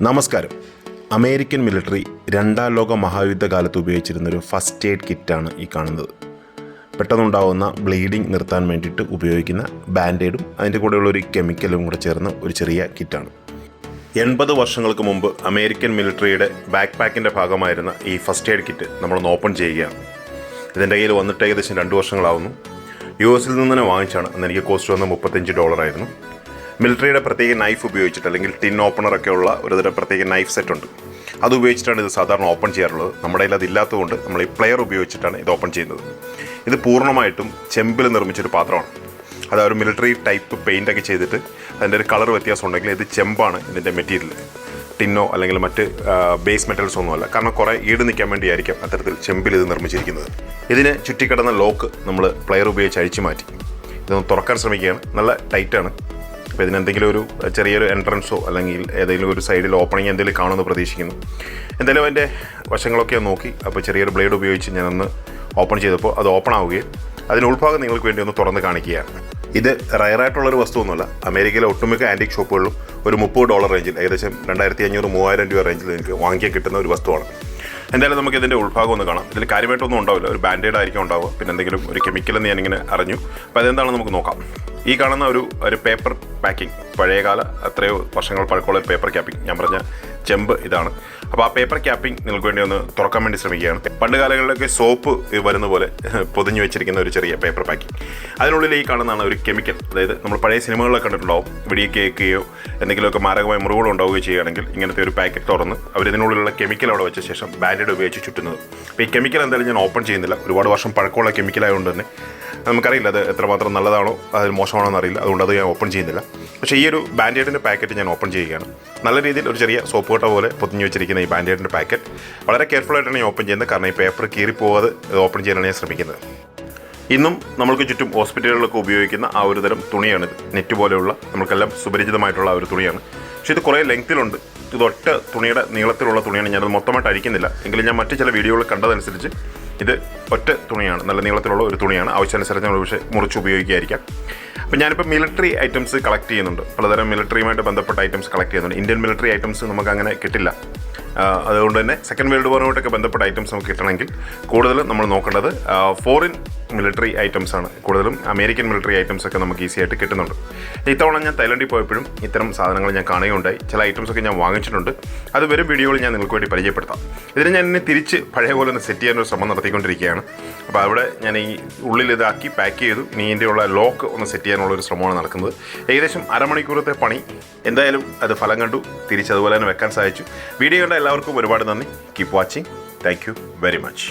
നമസ്കാരം. American military രണ്ടാം ലോക മഹായുദ്ധകാലത്ത് ഉപയോഗിച്ചിരുന്നൊരു ഫസ്റ്റ് എയ്ഡ് കിറ്റാണ് ഈ കാണുന്നത്. പെട്ടെന്നുണ്ടാകുന്ന ബ്ലീഡിങ് നിർത്താൻ വേണ്ടിയിട്ട് ഉപയോഗിക്കുന്ന ബാൻഡേഡും അതിൻ്റെ കൂടെയുള്ളൊരു കെമിക്കലും കൂടെ ചേർന്ന ഒരു ചെറിയ കിറ്റാണ്. 80 വർഷങ്ങൾക്ക് മുമ്പ് അമേരിക്കൻ മിലിറ്ററിയുടെ ബാക്ക് പാക്കിൻ്റെ ഭാഗമായിരുന്ന ഈ ഫസ്റ്റ് എയ്ഡ് കിറ്റ് നമ്മളൊന്ന് ഓപ്പൺ ചെയ്യുകയാണ്. ഇതിൻ്റെ കയ്യിൽ വന്നിട്ട് ഏകദേശം 2 വർഷങ്ങളാവുന്നു. US നിന്ന് തന്നെ വാങ്ങിച്ചാണ്. അന്ന് എനിക്ക് കോസ്റ്റ് വന്ന് $35 മിലിറ്ററിയുടെ പ്രത്യേക നൈഫ് ഉപയോഗിച്ചിട്ട്, അല്ലെങ്കിൽ ടിൻ ഓപ്പണറൊക്കെ ഉള്ള ഒരുതരം പ്രത്യേക നൈഫ് സെറ്റ് ഉണ്ട്. അത് ഉപയോഗിച്ചിട്ടാണ് ഇത് സാധാരണ ഓപ്പൺ ചെയ്യാറുള്ളത്. നമ്മുടെ കയ്യിൽ അതില്ലാത്തതുകൊണ്ട് നമ്മൾ ഈ പ്ലെയർ ഉപയോഗിച്ചിട്ടാണ് ഇത് ഓപ്പൺ ചെയ്യുന്നത്. ഇത് പൂർണ്ണമായിട്ടും ചെമ്പിൽ നിർമ്മിച്ചൊരു പാത്രമാണ്. അത് ഒരു മിലിറ്ററി ടൈപ്പ് പെയിൻ്റൊക്കെ ചെയ്തിട്ട് അതിൻ്റെ ഒരു കളർ വ്യത്യാസം ഉണ്ടെങ്കിൽ ഇത് ചെമ്പാണ് ഇതിൻ്റെ മെറ്റീരിയൽ. ടിന്നോ അല്ലെങ്കിൽ മറ്റ് ബേസ് മെറ്റൽസ് ഒന്നുമല്ല. കാരണം കുറേ ഈട് നിൽക്കാൻ വേണ്ടിയായിരിക്കും അത്തരത്തിൽ ചെമ്പിൽ ഇത് നിർമ്മിച്ചിരിക്കുന്നത്. ഇതിന് ചുറ്റിക്കിടന്ന ലോക്ക് നമ്മൾ പ്ലെയർ ഉപയോഗിച്ച് അഴിച്ചു മാറ്റി ഇതൊന്ന് തുറക്കാൻ ശ്രമിക്കുകയാണ്. നല്ല ടൈറ്റാണ്. അപ്പോൾ ഇതിനെന്തെങ്കിലും ഒരു ചെറിയൊരു എൻട്രൻസോ അല്ലെങ്കിൽ ഏതെങ്കിലും ഒരു സൈഡിൽ ഓപ്പണിങ് എന്തെങ്കിലും കാണുമെന്ന് പ്രതീക്ഷിക്കുന്നു. എന്തായാലും അതിൻ്റെ വശങ്ങളൊക്കെ നോക്കി അപ്പോൾ ചെറിയൊരു ബ്ലേഡ് ഉപയോഗിച്ച് ഞാനൊന്ന് ഓപ്പൺ ചെയ്തപ്പോൾ അത് ഓപ്പൺ ആവുകയും അതിന് ഉൾഭാഗം നിങ്ങൾക്ക് വേണ്ടി ഒന്ന് തുറന്ന് കാണിക്കുകയാണ്. ഇത് റയറായിട്ടുള്ളൊരു വസ്തുവൊന്നുമല്ല. അമേരിക്കയിലെ ഒട്ടുമിക്ക ആൻറ്റിക് ഷോപ്പുകളിലും ഒരു $30 റേഞ്ചിൽ, ഏകദേശം 2500-3000 രൂപ റേഞ്ചിൽ നിങ്ങൾക്ക് വാങ്ങിക്കാൻ കിട്ടുന്ന ഒരു വസ്തുവാണ്. എന്തായാലും നമുക്ക് ഇതിൻ്റെ ഉൾഭാഗം ഒന്ന് കാണാം. ഇതിൽ കാര്യമായിട്ടൊന്നും ഉണ്ടാവില്ല. ഒരു ബാൻഡേഡ് ആയിരിക്കും ഉണ്ടാവുക. പിന്നെ എന്തെങ്കിലും ഒരു കെമിക്കലെന്ന് ഞാനിങ്ങനെ അറിഞ്ഞു. അപ്പോൾ അതെന്താണെന്ന് നമുക്ക് നോക്കാം. ഈ കാണുന്ന ഒരു പേപ്പർ പാക്കിംഗ്, പഴയകാല എത്രയോ വർഷങ്ങൾ പഴക്കമുള്ള പേപ്പർ ക്യാപ്പിംഗ്, ഞാൻ പറഞ്ഞ ചെമ്പ് ഇതാണ്. അപ്പോൾ ആ പേപ്പർ ക്യാപ്പിംഗ് നിങ്ങൾക്ക് വേണ്ടി ഒന്ന് തുറക്കാൻ വേണ്ടി ശ്രമിക്കുകയാണ്. പണ്ട് കാലങ്ങളിലൊക്കെ സോപ്പ് വരുന്ന പോലെ പൊതിഞ്ഞു വെച്ചിരിക്കുന്ന ഒരു ചെറിയ പേപ്പർ പാക്കിംഗ്. അതിനുള്ളിൽ ഈ കാണുന്നതാണ് ഒരു കെമിക്കൽ. അതായത് നമ്മൾ പഴയ സിനിമകളിലൊക്കെ കണ്ടിട്ടുണ്ടാവും. വെടിയേക്കുകയോ എന്തെങ്കിലുമൊക്കെ മാരകമായ മുറിവുകൾ ഉണ്ടാവുകയോ ചെയ്യുകയാണെങ്കിൽ ഇങ്ങനത്തെ ഒരു പാക്കറ്റ് തുറന്ന് അവരിതിനുള്ളിലുള്ള കെമിക്കൽ അവിടെ വെച്ച ശേഷം ബാൻഡേഡ് ഉപയോഗിച്ച് ചുറ്റുന്നത്. അപ്പോൾ ഈ കെമിക്കൽ എന്തായാലും ഞാൻ ഓപ്പൺ ചെയ്യുന്നില്ല. ഒരുപാട് വർഷം പഴക്കമുള്ള കെമിക്കലായതുകൊണ്ട് തന്നെ നമുക്കറിയില്ല അത് എത്രമാത്രം നല്ലതാണോ അതിൽ മോശമാണോ എന്നറിയില്ല. അതുകൊണ്ട് അത് ഞാൻ ഓപ്പൺ ചെയ്യുന്നില്ല. പക്ഷേ ഈ ഒരു ബാൻഡേഡിൻ്റെ പാക്കറ്റ് ഞാൻ ഓപ്പൺ ചെയ്യുകയാണ്. നല്ല രീതിയിൽ ഒരു ചെറിയ സോപ്പ് കട്ട പോലെ പൊതിഞ്ഞു വെച്ചിരിക്കുന്ന ഈ ബാൻഡേഡിൻ്റെ പാക്കറ്റ് വളരെ കെയർഫുള്ളായിട്ടാണ് ഞാൻ ഓപ്പൺ ചെയ്യുന്നത്. കാരണം ഈ പേപ്പർ കീറിപ്പോകാതെ ഇത് ഓപ്പൺ ചെയ്യാനാണ് ഞാൻ ശ്രമിക്കുന്നത്. ഇന്നും നമ്മൾക്ക് ചുറ്റും ഹോസ്പിറ്റലുകളിലൊക്കെ ഉപയോഗിക്കുന്ന ആ ഒരു തരം തുണിയാണിത്. നെറ്റ് പോലെയുള്ള നമുക്കെല്ലാം സുപരിചിതമായിട്ടുള്ള ആ ഒരു തുണിയാണ്. പക്ഷേ ഇത് കുറേ ലെങ്ത്തിലുണ്ട്. ഇതൊറ്റ തുണിയുടെ നീളത്തിലുള്ള തുണിയാണ്. ഞാനത് മൊത്തമായിട്ട് അഴിക്കുന്നില്ല. എങ്കിലും ഞാൻ മറ്റ് ചില വീഡിയോകൾ കണ്ടതനുസരിച്ച് ഇത് ഒറ്റ തുണിയാണ്. നല്ല നീളത്തിലുള്ള ഒരു തുണിയാണ്. ആവശ്യാനുസരിച്ച് നമ്മൾ പക്ഷേ മുറിച്ച് ഉപയോഗിക്കുകയായിരിക്കാം. അപ്പോൾ ഞാനിപ്പോൾ മിലിറ്ററി ഐറ്റംസ് കളക്ട് ചെയ്യുന്നുണ്ട്. പലതരം മിലിറ്ററിയുമായിട്ട് ബന്ധപ്പെട്ട ഐറ്റംസ് കളക്ട് ചെയ്യുന്നുണ്ട്. ഇന്ത്യൻ മിലിറ്ററി ഐറ്റംസ് നമുക്ക് അങ്ങനെ കിട്ടില്ല. അതുകൊണ്ട് തന്നെ സെക്കൻഡ് വേൾഡ് വാറുമായിട്ടൊക്കെ ബന്ധപ്പെട്ട ഐറ്റംസ് നമുക്ക് കിട്ടണമെങ്കിൽ കൂടുതലും നമ്മൾ നോക്കേണ്ടത് ഫോറിൻ മിലിറ്ററി ഐറ്റംസ് ആണ്. കൂടുതലും അമേരിക്കൻ മിലിറ്ററി ഐറ്റംസ് ഒക്കെ നമുക്ക് ഈസി ആയിട്ട് കിട്ടുന്നുണ്ട്. ഇത്തവണ ഞാൻ തായ്ലൻഡിൽ പോയപ്പോഴും ഇത്തരം സാധനങ്ങൾ ഞാൻ കാണുകയുണ്ടായി. ചില ഐറ്റംസൊക്കെ ഞാൻ വാങ്ങിച്ചിട്ടുണ്ട്. അത് വരും വീഡിയോയിൽ ഞാൻ നിങ്ങൾക്ക് വേണ്ടി പരിചയപ്പെടുത്താം. ഇതിന് ഞാൻ ഇനി തിരിച്ച് പഴയ പോലെ ഒന്ന് സെറ്റ് ചെയ്യാനൊരു ശ്രമം നടത്തിക്കൊണ്ടിരിക്കുകയാണ്. അപ്പോൾ അവിടെ ഞാൻ ഈ ഉള്ളിൽ ഇതാക്കി പാക്ക് ചെയ്തു. ഇനി ഇതിൻ്റെയുള്ള ലോക്ക് ഒന്ന് സെറ്റ് ചെയ്യാനുള്ളൊരു ശ്രമമാണ് നടക്കുന്നത്. ഏകദേശം അരമണിക്കൂറത്തെ പണി. എന്തായാലും അത് ഫലം കണ്ടു. തിരിച്ചതുപോലെ തന്നെ വെക്കാൻ സാധിച്ചു. വീഡിയോ കണ്ട എല്ലാവർക്കും ഒരുപാട് നന്ദി. Keep watching. Thank you very much.